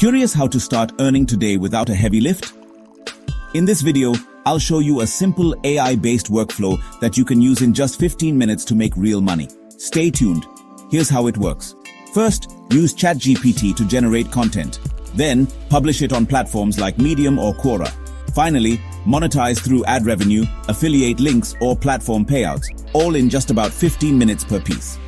Curious how to start earning today without a heavy lift? In this video, I'll show you a simple AI-based workflow that you can use in just 15 minutes to make real money. Stay tuned. Here's how it works. First, use ChatGPT to generate content. Then, publish it on platforms like Medium or Quora. Finally, monetize through ad revenue, affiliate links, or platform payouts, all in just about 15 minutes per piece.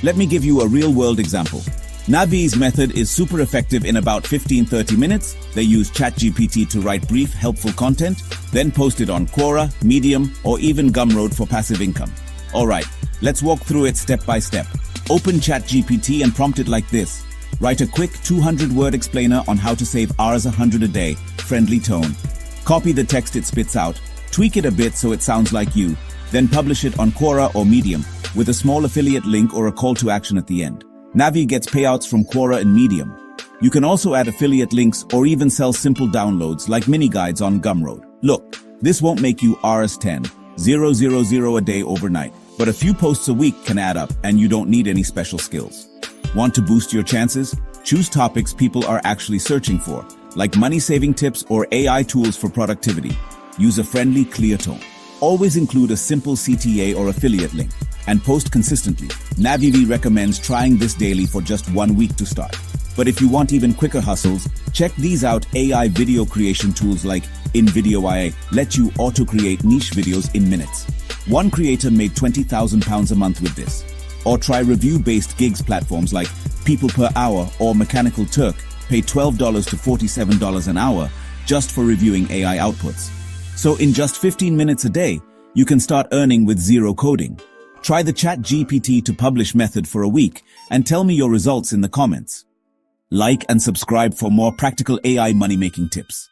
Let me give you a real-world example. Navi's method is super effective in about 15-30 minutes. They use ChatGPT to write brief, helpful content, then post it on Quora, Medium, or even Gumroad for passive income. Alright, let's walk through it step by step. Open ChatGPT and prompt it like this. Write a quick 200-word explainer on how to save Rs 100 a day, friendly tone. Copy the text it spits out, tweak it a bit so it sounds like you, then publish it on Quora or Medium, with a small affiliate link or a call to action at the end. Navi gets payouts from Quora and Medium. You can also add affiliate links or even sell simple downloads like mini guides on Gumroad. Look, this won't make you Rs 10,000 a day overnight, but a few posts a week can add up and you don't need any special skills. Want to boost your chances? Choose topics people are actually searching for, like money-saving tips or AI tools for productivity. Use a friendly, clear tone. Always include a simple CTA or affiliate link, and post consistently. Navi recommends trying this daily for just 1 week to start. But if you want even quicker hustles, check these out. AI video creation tools like InVideo AI let you auto-create niche videos in minutes. One creator made £20,000 a month with this. Or try review-based gigs platforms like People Per Hour or Mechanical Turk. Pay $12 to $47 an hour just for reviewing AI outputs. So in just 15 minutes a day, you can start earning with zero coding. Try the ChatGPT to publish method for a week and tell me your results in the comments. Like and subscribe for more practical AI money-making tips.